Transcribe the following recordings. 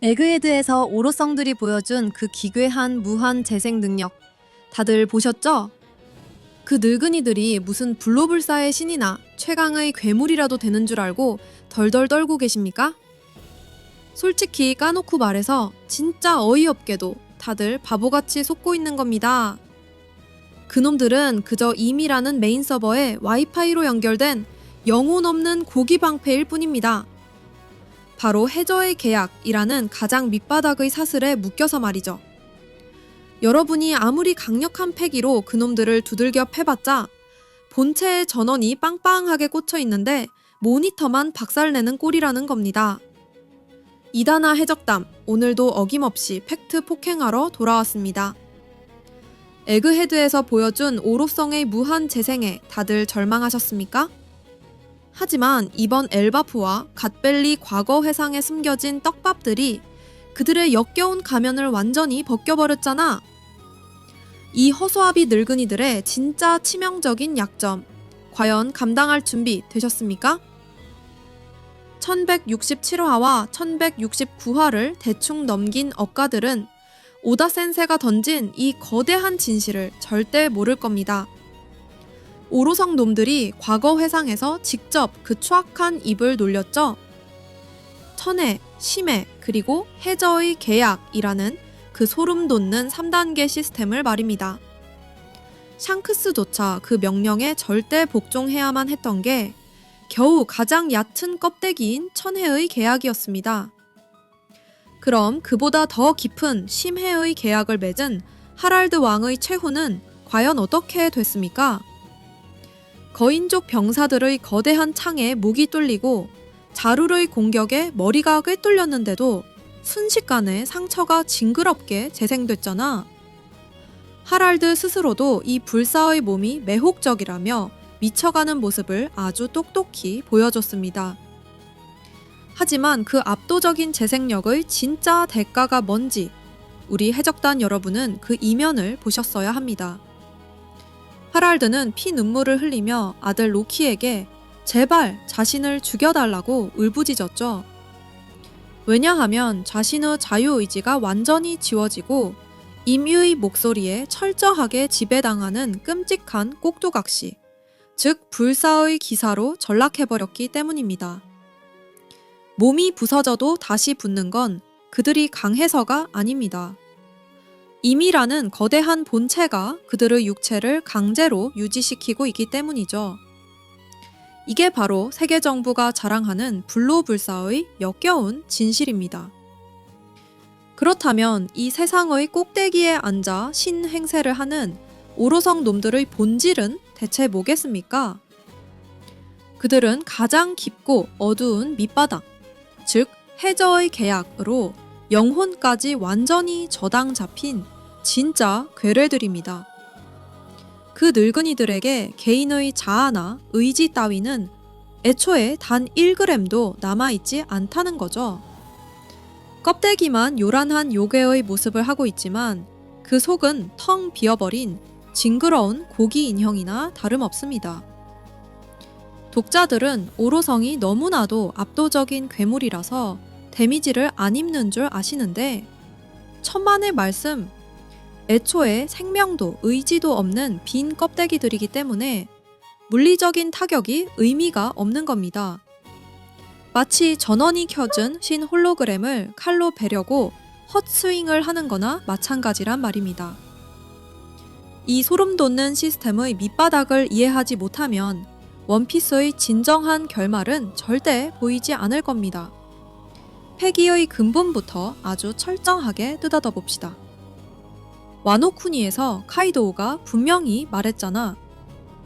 에그헤드에서 오로성들이 보여준 그 기괴한 무한 재생 능력 다들 보셨죠? 그 늙은이들이 무슨 불로불사의 신이나 최강의 괴물이라도 되는 줄 알고 덜덜 떨고 계십니까? 솔직히 까놓고 말해서 진짜 어이없게도 다들 바보같이 속고 있는 겁니다. 그놈들은 그저 임이라는 메인 서버에 와이파이로 연결된 영혼 없는 고기 방패일 뿐입니다. 바로 해저의 계약이라는 가장 밑바닥의 사슬에 묶여서 말이죠. 여러분이 아무리 강력한 패기로 그놈들을 두들겨 패봤자 본체의 전원이 빵빵하게 꽂혀 있는데 모니터만 박살내는 꼴이라는 겁니다. 이다나 해적담, 오늘도 어김없이 팩트 폭행하러 돌아왔습니다. 에그헤드에서 보여준 오로성의 무한 재생에 다들 절망하셨습니까? 하지만 이번 엘바프와 갓벨리 과거 회상에 숨겨진 떡밥들이 그들의 역겨운 가면을 완전히 벗겨버렸잖아. 이 허수아비 늙은이들의 진짜 치명적인 약점, 과연 감당할 준비 되셨습니까? 1167화와 1169화를 대충 넘긴 억가들은 오다 센세가 던진 이 거대한 진실을 절대 모를 겁니다. 오로성 놈들이 과거 회상에서 직접 그 추악한 입을 놀렸죠. 천해, 심해, 그리고 해저의 계약이라는 그 소름 돋는 3단계 시스템을 말입니다. 샹크스조차 그 명령에 절대 복종해야만 했던 게 겨우 가장 얕은 껍데기인 천해의 계약이었습니다. 그럼 그보다 더 깊은 심해의 계약을 맺은 하랄드 왕의 최후는 과연 어떻게 됐습니까? 거인족 병사들의 거대한 창에 목이 뚫리고 자루의 공격에 머리가 꿰뚫렸는데도 순식간에 상처가 징그럽게 재생됐잖아. 하랄드 스스로도 이 불사의 몸이 매혹적이라며 미쳐가는 모습을 아주 똑똑히 보여줬습니다. 하지만 그 압도적인 재생력의 진짜 대가가 뭔지 우리 해적단 여러분은 그 이면을 보셨어야 합니다. 하랄드는 피눈물을 흘리며 아들 로키에게 제발 자신을 죽여달라고 울부짖었죠. 왜냐하면 자신의 자유의지가 완전히 지워지고 임유의 목소리에 철저하게 지배당하는 끔찍한 꼭두각시, 즉 불사의 기사로 전락해버렸기 때문입니다. 몸이 부서져도 다시 붙는 건 그들이 강해서가 아닙니다. 임이라는 거대한 본체가 그들의 육체를 강제로 유지시키고 있기 때문이죠. 이게 바로 세계 정부가 자랑하는 불로불사의 역겨운 진실입니다. 그렇다면 이 세상의 꼭대기에 앉아 신행세를 하는 오로성 놈들의 본질은 대체 뭐겠습니까? 그들은 가장 깊고 어두운 밑바닥, 즉 해저의 계약으로 영혼까지 완전히 저당 잡힌 진짜 괴뢰들입니다. 그 늙은이들에게 개인의 자아나 의지 따위는 애초에 단 1g도 남아있지 않다는 거죠. 껍데기만 요란한 요괴의 모습을 하고 있지만 그 속은 텅 비어버린 징그러운 고기 인형이나 다름없습니다. 독자들은 오로성이 너무나도 압도적인 괴물이라서 데미지를 안 입는 줄 아시는데 천만의 말씀, 애초에 생명도 의지도 없는 빈 껍데기들이기 때문에 물리적인 타격이 의미가 없는 겁니다. 마치 전원이 켜진 신 홀로그램을 칼로 베려고 헛스윙을 하는 거나 마찬가지란 말입니다. 이 소름 돋는 시스템의 밑바닥을 이해하지 못하면 원피스의 진정한 결말은 절대 보이지 않을 겁니다. 패기의 근본부터 아주 철저하게 뜯어다 봅시다. 와노쿠니에서 카이도우가 분명히 말했잖아.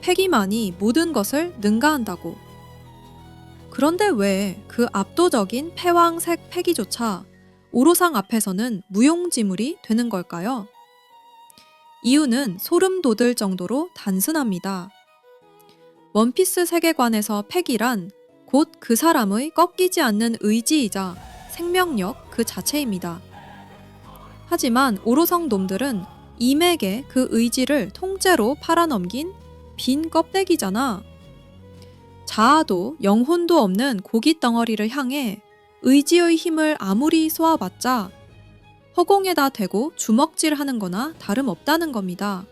패기만이 모든 것을 능가한다고. 그런데 왜 그 압도적인 패왕색 패기조차 오로상 앞에서는 무용지물이 되는 걸까요? 이유는 소름 돋을 정도로 단순합니다. 원피스 세계관에서 패기란 곧 그 사람의 꺾이지 않는 의지이자 생명력 그 자체입니다. 하지만 오로성 놈들은 임에게 그 의지를 통째로 팔아넘긴 빈 껍데기잖아. 자아도 영혼도 없는 고깃덩어리를 향해 의지의 힘을 아무리 쏘아봤자 허공에다 대고 주먹질하는 거나 다름없다는 겁니다.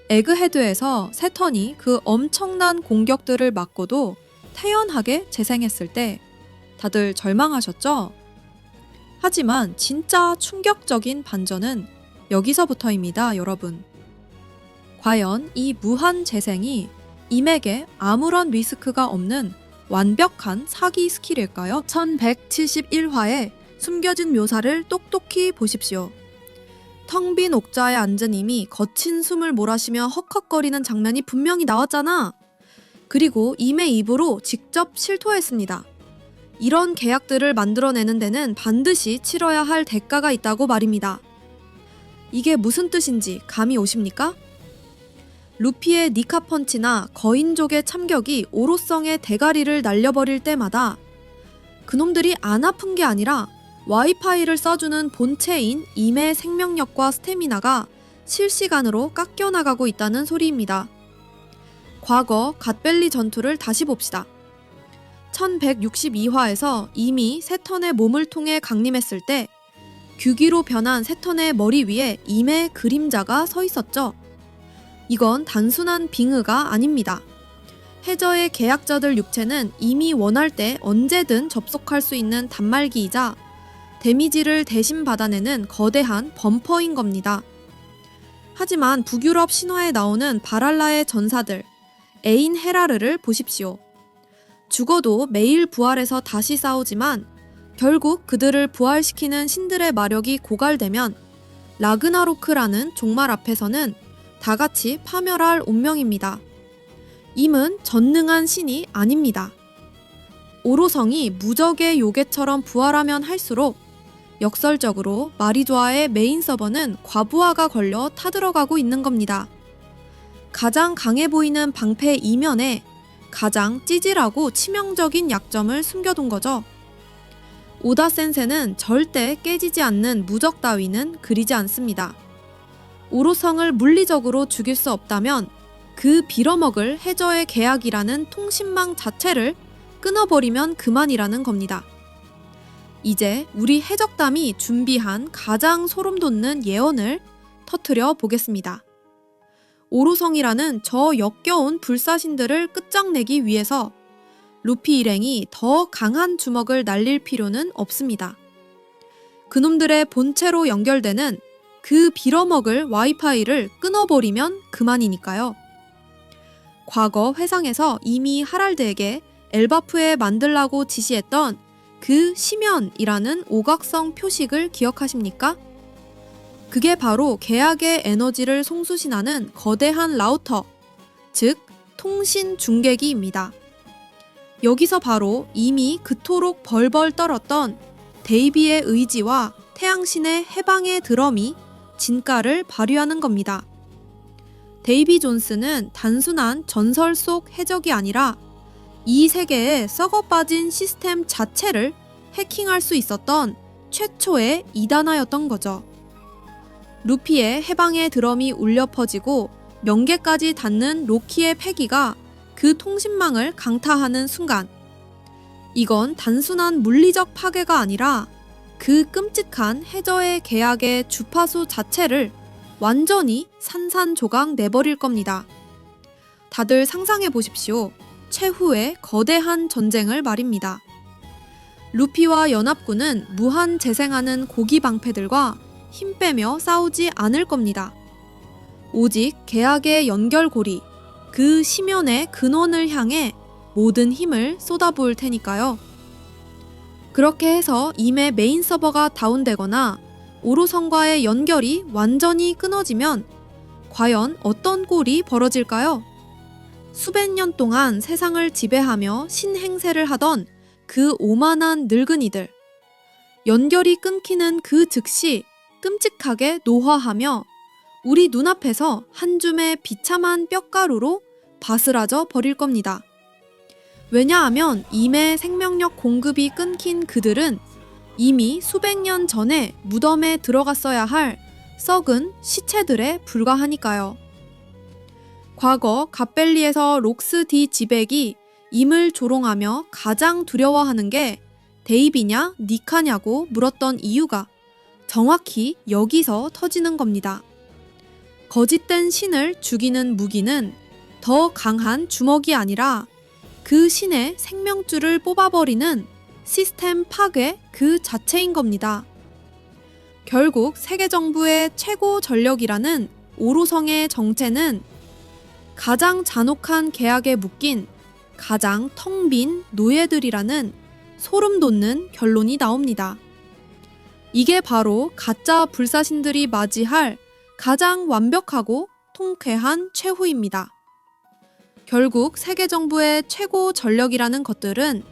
에그헤드에서 세턴이 그 엄청난 공격들을 맞고도 태연하게 재생했을 때 다들 절망하셨죠? 하지만 진짜 충격적인 반전은 여기서부터입니다, 여러분. 과연 이 무한 재생이 임에게 아무런 리스크가 없는 완벽한 사기 스킬일까요? 1171화의 숨겨진 묘사를 똑똑히 보십시오. 텅 빈 옥자에 앉은 임이 거친 숨을 몰아쉬며 헉헉거리는 장면이 분명히 나왔잖아. 그리고 임의 입으로 직접 실토했습니다. 이런 계약들을 만들어내는 데는 반드시 치러야 할 대가가 있다고 말입니다. 이게 무슨 뜻인지 감이 오십니까? 루피의 니카펀치나 거인족의 참격이 오로성의 대가리를 날려버릴 때마다 그놈들이 안 아픈 게 아니라 와이파이를 써주는 본체인 임의 생명력과 스태미나가 실시간으로 깎여나가고 있다는 소리입니다. 과거 갓벨리 전투를 다시 봅시다. 1162화에서 임이 세턴의 몸을 통해 강림했을 때 규기로 변한 세턴의 머리 위에 임의 그림자가 서 있었죠. 이건 단순한 빙의가 아닙니다. 해저의 계약자들 육체는 임이 원할 때 언제든 접속할 수 있는 단말기이자 데미지를 대신 받아내는 거대한 범퍼인 겁니다. 하지만 북유럽 신화에 나오는 바랄라의 전사들 에인 헤라르를 보십시오. 죽어도 매일 부활해서 다시 싸우지만 결국 그들을 부활시키는 신들의 마력이 고갈되면 라그나로크라는 종말 앞에서는 다 같이 파멸할 운명입니다. 임은 전능한 신이 아닙니다. 오로성이 무적의 요괴처럼 부활하면 할수록 역설적으로 마리조아의 메인 서버는 과부하가 걸려 타들어가고 있는 겁니다. 가장 강해 보이는 방패 이면에 가장 찌질하고 치명적인 약점을 숨겨둔 거죠. 오다 센세는 절대 깨지지 않는 무적 따위는 그리지 않습니다. 오로성을 물리적으로 죽일 수 없다면 그 빌어먹을 해저의 계약이라는 통신망 자체를 끊어버리면 그만이라는 겁니다. 이제 우리 해적담이 준비한 가장 소름돋는 예언을 터뜨려 보겠습니다. 오로성이라는 저 역겨운 불사신들을 끝장내기 위해서 루피 일행이 더 강한 주먹을 날릴 필요는 없습니다. 그놈들의 본체로 연결되는 그 빌어먹을 와이파이를 끊어버리면 그만이니까요. 과거 회상에서 이미 하랄드에게 엘바프에 만들라고 지시했던 그 심연이라는 오각성 표식을 기억하십니까? 그게 바로 계약의 에너지를 송수신하는 거대한 라우터, 즉 통신 중계기입니다. 여기서 바로 이미 그토록 벌벌 떨었던 데이비의 의지와 태양신의 해방의 드럼이 진가를 발휘하는 겁니다. 데이비 존스는 단순한 전설 속 해적이 아니라 이 세계에 썩어 빠진 시스템 자체를 해킹할 수 있었던 최초의 이단아였던 거죠. 루피의 해방의 드럼이 울려 퍼지고 명계까지 닿는 로키의 패기가 그 통신망을 강타하는 순간, 이건 단순한 물리적 파괴가 아니라 그 끔찍한 해저의 계약의 주파수 자체를 완전히 산산조각 내버릴 겁니다. 다들 상상해 보십시오. 최후의 거대한 전쟁을 말입니다. 루피와 연합군은 무한 재생하는 고기 방패들과 힘 빼며 싸우지 않을 겁니다. 오직 계약의 연결고리, 그 심연의 근원을 향해 모든 힘을 쏟아부을 테니까요. 그렇게 해서 임의 메인 서버가 다운되거나 오로성과의 연결이 완전히 끊어지면 과연 어떤 꼴이 벌어질까요? 수백 년 동안 세상을 지배하며 신행세를 하던 그 오만한 늙은이들. 연결이 끊기는 그 즉시 끔찍하게 노화하며 우리 눈앞에서 한 줌의 비참한 뼈가루로 바스라져 버릴 겁니다. 왜냐하면 임의 생명력 공급이 끊긴 그들은 이미 수백 년 전에 무덤에 들어갔어야 할 썩은 시체들에 불과하니까요. 과거 갓벨리에서 록스 디 지백이 임을 조롱하며 가장 두려워하는 게 데이비냐, 니카냐고 물었던 이유가 정확히 여기서 터지는 겁니다. 거짓된 신을 죽이는 무기는 더 강한 주먹이 아니라 그 신의 생명줄을 뽑아버리는 시스템 파괴 그 자체인 겁니다. 결국 세계 정부의 최고 전력이라는 오로성의 정체는 가장 잔혹한 계약에 묶인 가장 텅 빈 노예들이라는 소름 돋는 결론이 나옵니다. 이게 바로 가짜 불사신들이 맞이할 가장 완벽하고 통쾌한 최후입니다. 결국 세계 정부의 최고 전력이라는 것들은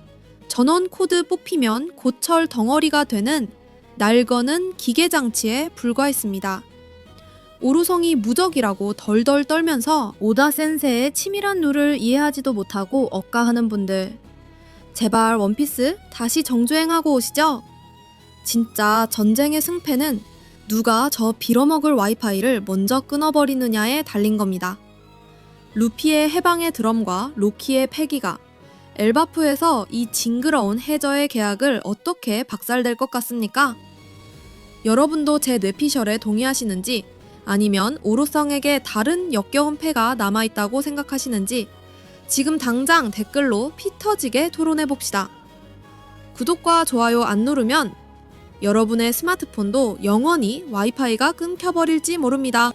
전원 코드 뽑히면 고철 덩어리가 되는 날거는 기계 장치에 불과했습니다. 오로성이 무적이라고 덜덜 떨면서 오다 센세의 치밀한 룰을 이해하지도 못하고 억까하는 분들, 제발 원피스 다시 정주행하고 오시죠? 진짜 전쟁의 승패는 누가 저 빌어먹을 와이파이를 먼저 끊어버리느냐에 달린 겁니다. 루피의 해방의 드럼과 로키의 패기가 엘바프에서 이 징그러운 해저의 계약을 어떻게 박살낼 것 같습니까? 여러분도 제 뇌피셜에 동의하시는지, 아니면 오로성에게 다른 역겨운 패가 남아있다고 생각하시는지 지금 당장 댓글로 피 터지게 토론해봅시다. 구독과 좋아요 안 누르면 여러분의 스마트폰도 영원히 와이파이가 끊겨버릴지 모릅니다.